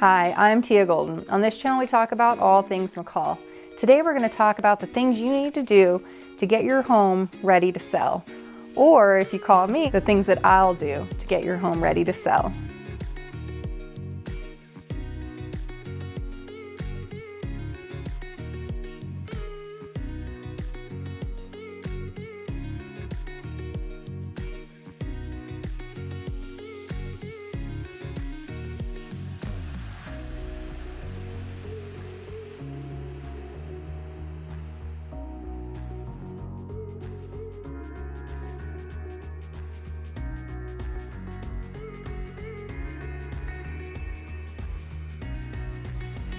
Hi, I'm Teia Golden. On this channel we talk about all things McCall. Today we're going to talk about the things you need to do to get your home ready to sell. Or if you call me, the things that I'll do to get your home ready to sell.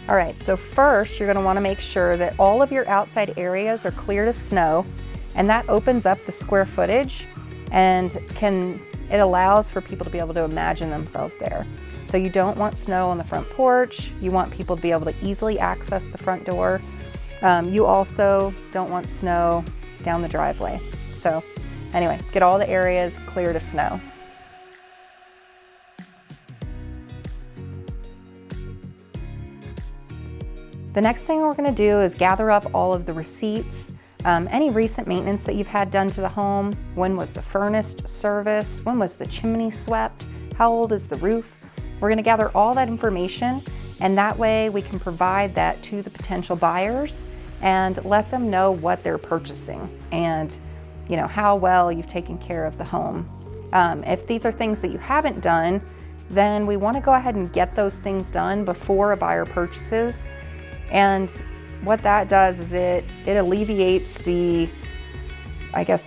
All right, so first you're going to want to make sure that all of your outside areas are cleared of snow, and that opens up the square footage and it allows for people to be able to imagine themselves there. So you don't want snow on the front porch. You want people to be able to easily access the front door. You also don't want snow down the driveway. So anyway, get all the areas cleared of snow. The next thing we're going to do is gather up all of the receipts, any recent maintenance that you've had done to the home. When was the furnace serviced? When was the chimney swept? How old is the roof? We're going to gather all that information, and that way we can provide that to the potential buyers and let them know what they're purchasing and how well you've taken care of the home. If these are things that you haven't done, then we want to go ahead and get those things done before a buyer purchases. And what that does is it alleviates the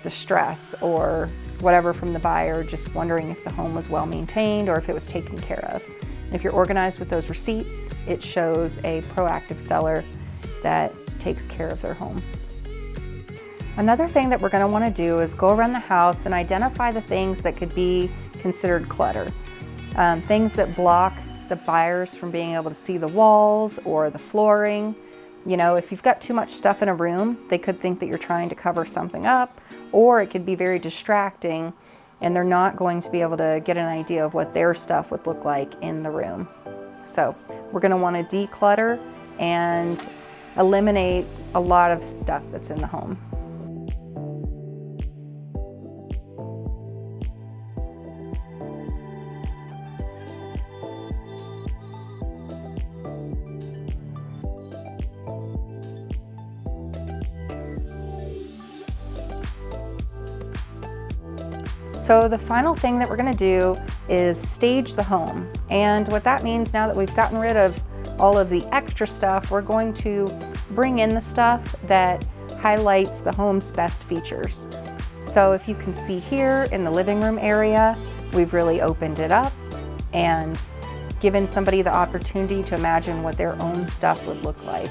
stress or whatever from the buyer, just wondering if the home was well maintained or if it was taken care of. And if you're organized with those receipts, it shows a proactive seller that takes care of their home. Another thing that we're going to want to do is go around the house and identify the things that could be considered clutter. Things that block the buyers from being able to see the walls or the flooring. If you've got too much stuff in a room, they could think that you're trying to cover something up, or it could be very distracting and they're not going to be able to get an idea of what their stuff would look like in the room. So we're going to want to declutter and eliminate a lot of stuff that's in the home. So the final thing that we're going to do is stage the home. And what that means, now that we've gotten rid of all of the extra stuff, we're going to bring in the stuff that highlights the home's best features. So if you can see here in the living room area, we've really opened it up and given somebody the opportunity to imagine what their own stuff would look like.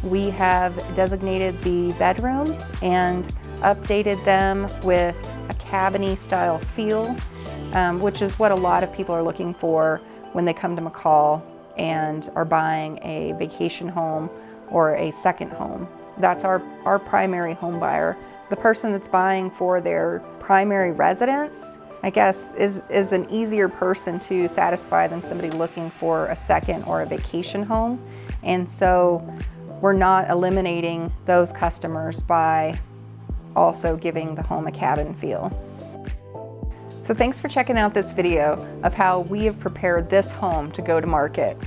We have designated the bedrooms and updated them with a cabin-y style feel, which is what a lot of people are looking for when they come to McCall and are buying a vacation home or a second home. That's our primary home buyer. The person that's buying for their primary residence, I guess, is an easier person to satisfy than somebody looking for a second or a vacation home. And so we're not eliminating those customers by also giving the home a cabin feel. So thanks for checking out this video of how we have prepared this home to go to market.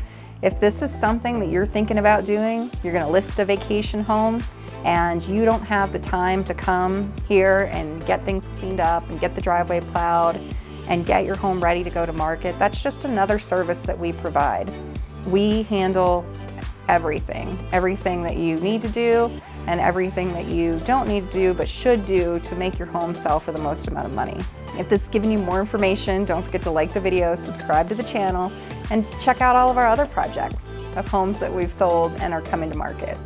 If this is something that you're thinking about doing, you're going to list a vacation home and you don't have the time to come here and get things cleaned up and get the driveway plowed and get your home ready to go to market, that's just another service that we provide. We handle everything that you need to do and everything that you don't need to do but should do to make your home sell for the most amount of money. If this is giving you more information, don't forget to like the video, subscribe to the channel, and check out all of our other projects of homes that we've sold and are coming to market.